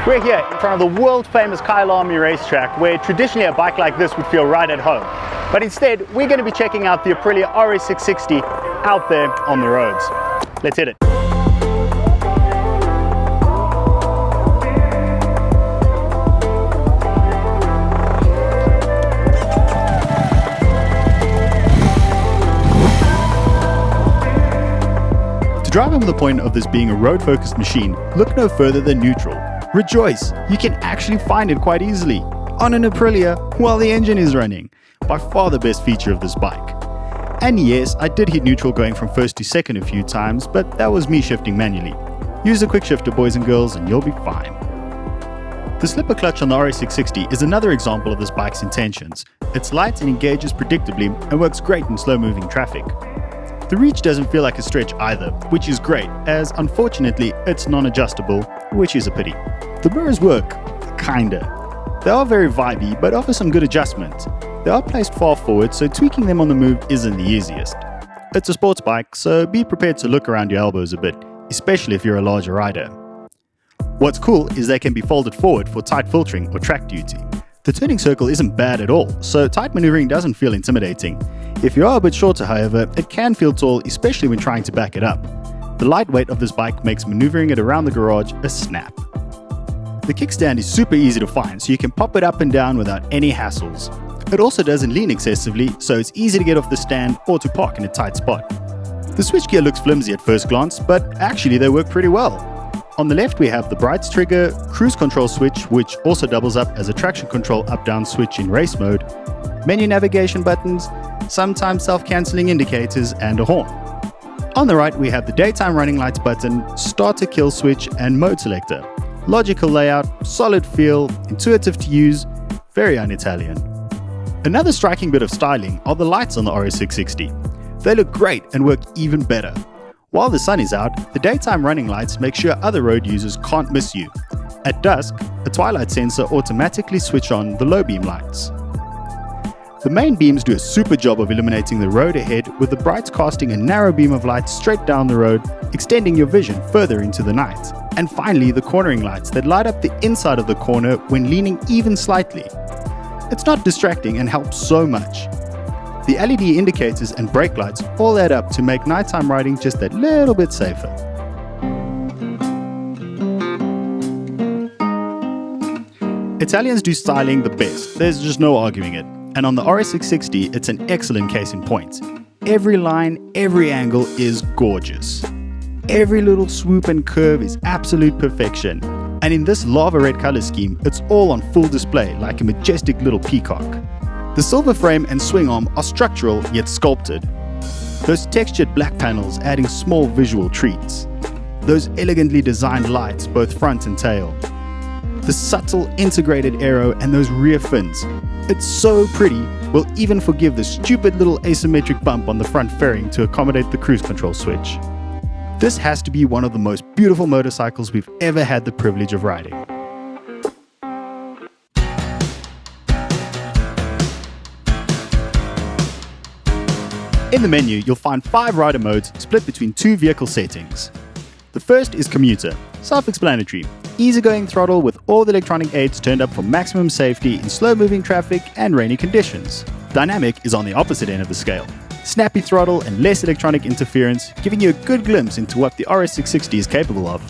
We're here in front of the world-famous italianmi racetrack, where traditionally a bike like this would feel right at home. But instead, we're going to be checking out the Aprilia RS 660 out there on the roads. Let's hit it. To drive home the point of this being a road-focused machine, look no further than neutral. Rejoice, you can actually find it quite easily on an Aprilia while the engine is running. By far the best feature of this bike. And yes, I did hit neutral going from first to second a few times, but that was me shifting manually. Use a quick shifter, boys and girls, and you'll be fine. The slipper clutch on the RS 660 is another example of this bike's intentions. It's light and engages predictably and works great in slow-moving traffic. The reach doesn't feel like a stretch either, which is great, as unfortunately it's non-adjustable, which is a pity. The mirrors work, kinda. They are very vibey, but offer some good adjustment. They are placed far forward, so tweaking them on the move isn't the easiest. It's a sports bike, so be prepared to look around your elbows a bit, especially if you're a larger rider. What's cool is they can be folded forward for tight filtering or track duty. The turning circle isn't bad at all, so tight maneuvering doesn't feel intimidating. If you are a bit shorter, however, it can feel tall, especially when trying to back it up. The lightweight of this bike makes maneuvering it around the garage a snap. The kickstand is super easy to find, so you can pop it up and down without any hassles. It also doesn't lean excessively, so it's easy to get off the stand or to park in a tight spot. The switchgear looks flimsy at first glance, but actually they work pretty well. On the left we have the brights trigger, cruise control switch, which also doubles up as a traction control up-down switch in race mode, menu navigation buttons, sometimes self-cancelling indicators, and a horn. On the right we have the daytime running lights button, starter kill switch, and mode selector. Logical layout, solid feel, intuitive to use, very un-Italian. Another striking bit of styling are the lights on the RS 660. They look great and work even better. While the sun is out, the daytime running lights make sure other road users can't miss you. At dusk, a twilight sensor automatically switches on the low beam lights. The main beams do a super job of illuminating the road ahead, with the brights casting a narrow beam of light straight down the road, extending your vision further into the night. And finally, the cornering lights that light up the inside of the corner when leaning even slightly. It's not distracting and helps so much. The LED indicators and brake lights all add up to make nighttime riding just that little bit safer. Italians do styling the best, there's just no arguing it. And on the RS 660, it's an excellent case in point. Every line, every angle is gorgeous. Every little swoop and curve is absolute perfection. And in this lava red color scheme, it's all on full display like a majestic little peacock. The silver frame and swing arm are structural yet sculpted. Those textured black panels adding small visual treats. Those elegantly designed lights, both front and tail. The subtle integrated aero and those rear fins. It's so pretty, we'll even forgive the stupid little asymmetric bump on the front fairing to accommodate the cruise control switch. This has to be one of the most beautiful motorcycles we've ever had the privilege of riding. In the menu, you'll find 5 rider modes split between 2 vehicle settings. The first is commuter, self-explanatory. Easygoing throttle with all the electronic aids turned up for maximum safety in slow-moving traffic and rainy conditions. Dynamic is on the opposite end of the scale. Snappy throttle and less electronic interference, giving you a good glimpse into what the RS 660 is capable of.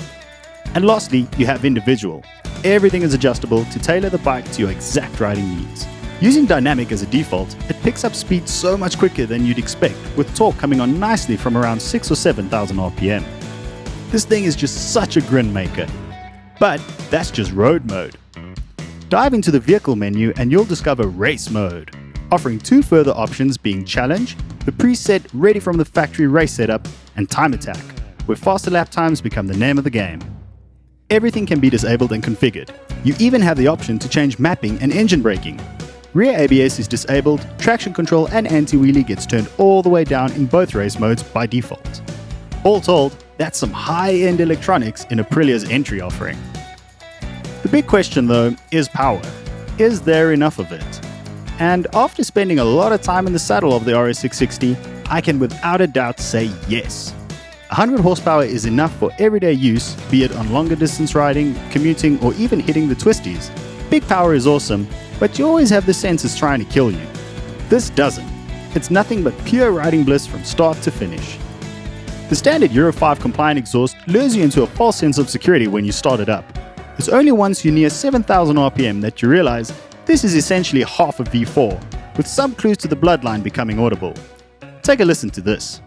And lastly, you have individual. Everything is adjustable to tailor the bike to your exact riding needs. Using dynamic as a default, it picks up speed so much quicker than you'd expect, with torque coming on nicely from around 6,000 or 7,000 RPM. This thing is just such a grin maker. But that's just road mode. Dive into the vehicle menu and you'll discover race mode, offering 2 further options being challenge, the preset ready from the factory race setup, and time attack, where faster lap times become the name of the game. Everything can be disabled and configured. You even have the option to change mapping and engine braking. Rear ABS is disabled, traction control and anti-wheelie gets turned all the way down in both race modes by default. All told, that's some high-end electronics in Aprilia's entry offering. The big question though is power. Is there enough of it? And after spending a lot of time in the saddle of the RS 660, I can without a doubt say yes. 100 horsepower is enough for everyday use, be it on longer distance riding, commuting, or even hitting the twisties. Big power is awesome, but you always have the senses trying to kill you. This doesn't. It's nothing but pure riding bliss from start to finish. The standard Euro 5 compliant exhaust lures you into a false sense of security when you start it up. It's only once you near 7,000 RPM that you realize this is essentially half a V4, with some clues to the bloodline becoming audible. Take a listen to this.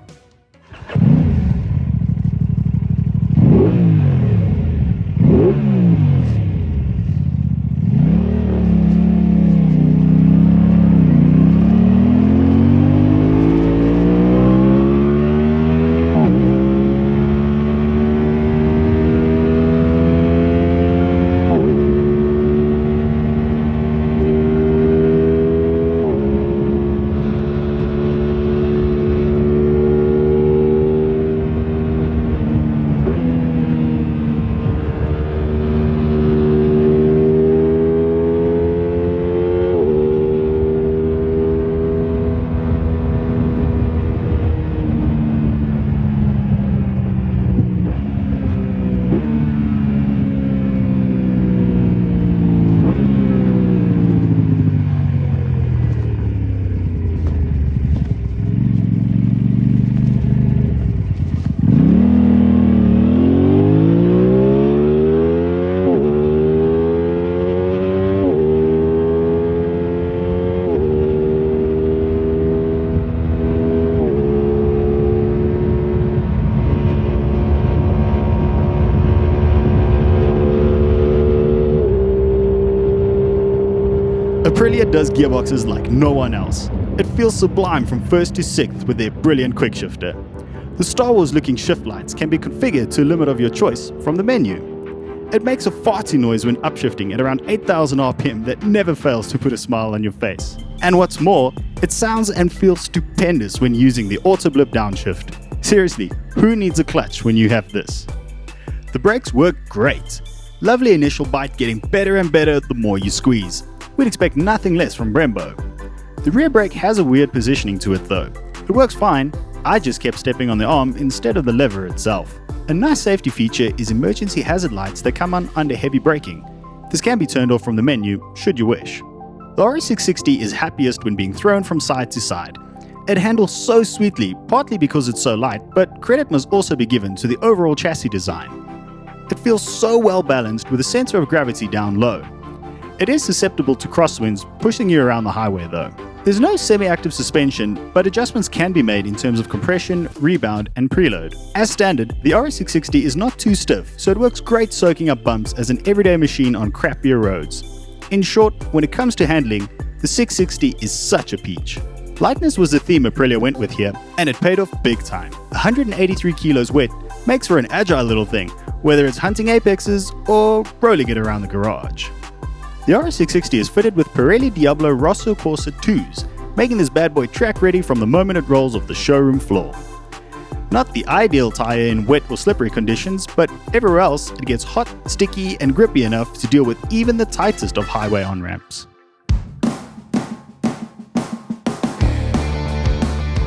Aprilia does gearboxes like no one else. It feels sublime from 1st to 6th with their brilliant quickshifter. The Star Wars looking shift lights can be configured to a limit of your choice from the menu. It makes a farty noise when upshifting at around 8,000 RPM that never fails to put a smile on your face. And what's more, it sounds and feels stupendous when using the auto blip downshift. Seriously, who needs a clutch when you have this? The brakes work great. Lovely initial bite getting better and better the more you squeeze. We'd expect nothing less from Brembo. The rear brake has a weird positioning to it though. It works fine, I just kept stepping on the arm instead of the lever itself. A nice safety feature is emergency hazard lights that come on under heavy braking. This can be turned off from the menu, should you wish. The RS660 is happiest when being thrown from side to side. It handles so sweetly, partly because it's so light, but credit must also be given to the overall chassis design. It feels so well balanced with the center of gravity down low. It is susceptible to crosswinds, pushing you around the highway though. There's no semi-active suspension, but adjustments can be made in terms of compression, rebound, and preload. As standard, the RS660 is not too stiff, so it works great soaking up bumps as an everyday machine on crappier roads. In short, when it comes to handling, the 660 is such a peach. Lightness was the theme Aprilia went with here, and it paid off big time. 183 kilos wet makes for an agile little thing, whether it's hunting apexes or rolling it around the garage. The RS660 is fitted with Pirelli Diablo Rosso Corsa 2s, making this bad boy track ready from the moment it rolls off the showroom floor. Not the ideal tyre in wet or slippery conditions, but everywhere else it gets hot, sticky and grippy enough to deal with even the tightest of highway on-ramps.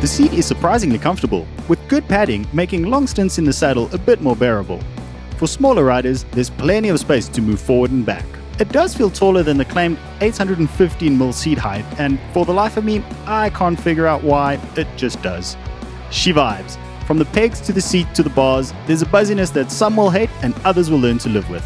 The seat is surprisingly comfortable, with good padding making long stints in the saddle a bit more bearable. For smaller riders, there's plenty of space to move forward and back. It does feel taller than the claimed 815mm seat height, and for the life of me, I can't figure out why, it just does. She vibes. From the pegs to the seat to the bars, there's a buzziness that some will hate and others will learn to live with.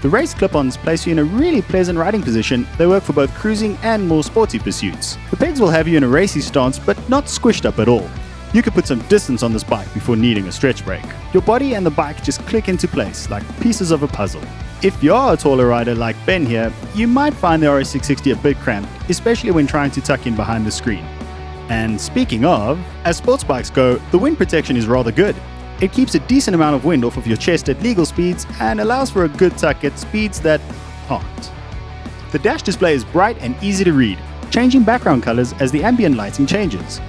The race clip-ons place you in a really pleasant riding position. They work for both cruising and more sporty pursuits. The pegs will have you in a racy stance, but not squished up at all. You could put some distance on this bike before needing a stretch brake. Your body and the bike just click into place like pieces of a puzzle. If you are a taller rider like Ben here, you might find the RS660 a bit cramped, especially when trying to tuck in behind the screen. And speaking of, as sports bikes go, the wind protection is rather good. It keeps a decent amount of wind off of your chest at legal speeds and allows for a good tuck at speeds that aren't. The dash display is bright and easy to read, changing background colors as the ambient lighting changes.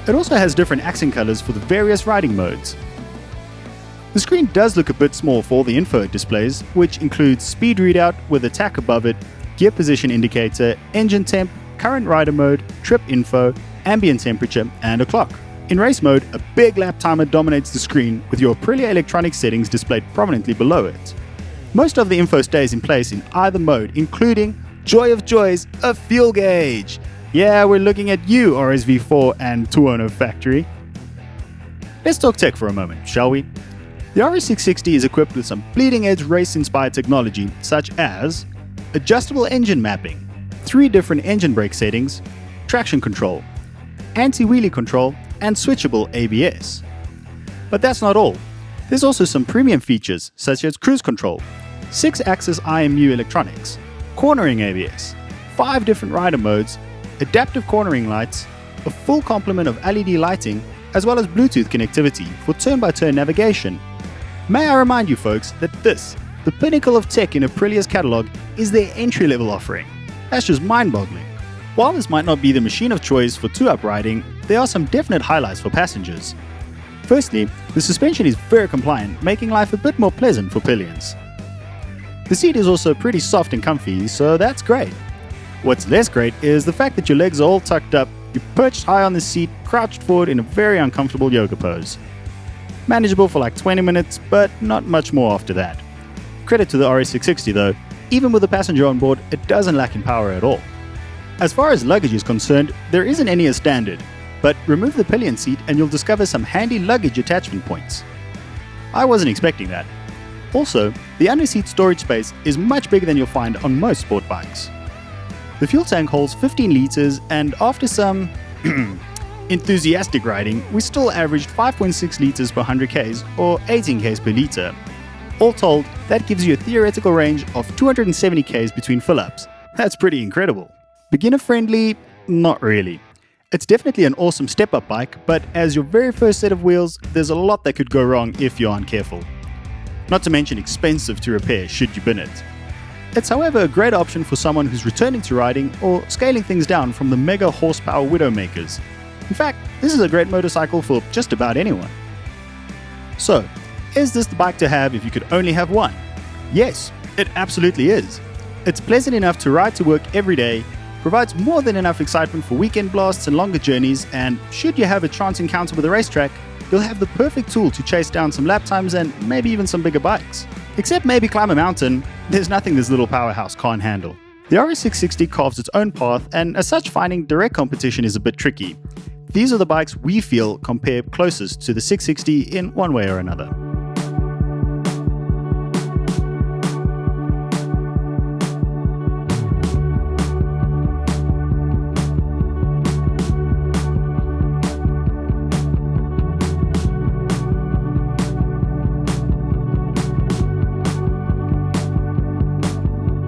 It also has different accent colors for the various riding modes. The screen does look a bit small for all the info it displays, which includes speed readout with a tach above it, gear position indicator, engine temp, current rider mode, trip info, ambient temperature, and a clock. In race mode, a big lap timer dominates the screen with your Aprilia electronic settings displayed prominently below it. Most of the info stays in place in either mode, including, joy of joys, a fuel gauge. Yeah, we're looking at you, RSV4 and 210 factory. Let's talk tech for a moment, shall we? The RS660 is equipped with some bleeding-edge race-inspired technology such as adjustable engine mapping, 3 different engine brake settings, traction control, anti-wheelie control, and switchable ABS. But that's not all. There's also some premium features such as cruise control, 6-axis IMU electronics, cornering ABS, 5 different rider modes, adaptive cornering lights, a full complement of LED lighting, as well as Bluetooth connectivity for turn-by-turn navigation. May I remind you folks that this, the pinnacle of tech in Aprilia's catalogue, is their entry-level offering. That's just mind-boggling. While this might not be the machine of choice for two-up riding, there are some definite highlights for passengers. Firstly, the suspension is very compliant, making life a bit more pleasant for pillions. The seat is also pretty soft and comfy, so that's great. What's less great is the fact that your legs are all tucked up, you're perched high on the seat, crouched forward in a very uncomfortable yoga pose. Manageable for like 20 minutes, but not much more after that. Credit to the RS660 though, even with a passenger on board, it doesn't lack in power at all. As far as luggage is concerned, there isn't any as standard, but remove the pillion seat and you'll discover some handy luggage attachment points. I wasn't expecting that. Also, the under-seat storage space is much bigger than you'll find on most sport bikes. The fuel tank holds 15 litres and after some enthusiastic riding, we still averaged 5.6 litres per 100 k's or 18 k's per litre. All told, that gives you a theoretical range of 270 k's between fill-ups. That's pretty incredible. Beginner friendly? Not really. It's definitely an awesome step-up bike, but as your very first set of wheels, there's a lot that could go wrong if you aren't careful. Not to mention expensive to repair should you bin it. It's however a great option for someone who's returning to riding or scaling things down from the mega horsepower Widowmakers. In fact, this is a great motorcycle for just about anyone. So, is this the bike to have if you could only have one? Yes, it absolutely is. It's pleasant enough to ride to work every day, provides more than enough excitement for weekend blasts and longer journeys, and should you have a chance encounter with a racetrack, you'll have the perfect tool to chase down some lap times and maybe even some bigger bikes. Except maybe climb a mountain, there's nothing this little powerhouse can't handle. The RS660 carves its own path, and as such finding direct competition is a bit tricky. These are the bikes we feel compare closest to the 660 in one way or another.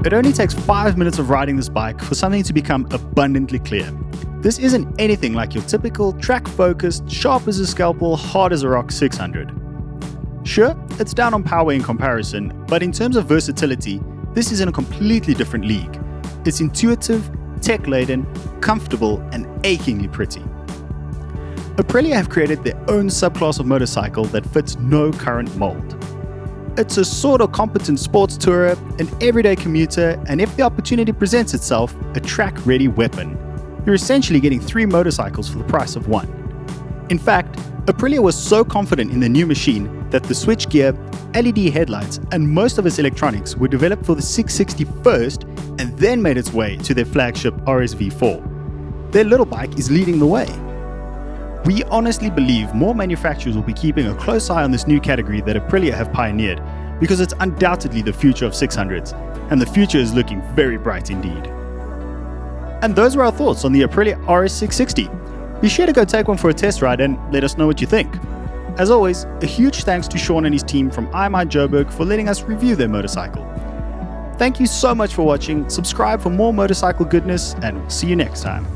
It only takes 5 minutes of riding this bike for something to become abundantly clear. This isn't anything like your typical track-focused, sharp as a scalpel, hard as a rock 600. Sure, it's down on power in comparison, but in terms of versatility, this is in a completely different league. It's intuitive, tech-laden, comfortable, and achingly pretty. Aprilia have created their own subclass of motorcycle that fits no current mold. It's a sort of competent sports tourer, an everyday commuter, and if the opportunity presents itself, a track-ready weapon. You're essentially getting 3 motorcycles for the price of 1. In fact, Aprilia was so confident in the new machine that the switchgear, LED headlights, and most of its electronics were developed for the 660 first and then made its way to their flagship RSV4. Their little bike is leading the way. We honestly believe more manufacturers will be keeping a close eye on this new category that Aprilia have pioneered, because it's undoubtedly the future of 600s, and the future is looking very bright indeed. And those were our thoughts on the Aprilia RS660. Be sure to go take one for a test ride and let us know what you think. As always, a huge thanks to Sean and his team from IMI Joburg for letting us review their motorcycle. Thank you so much for watching, subscribe for more motorcycle goodness, and we'll see you next time.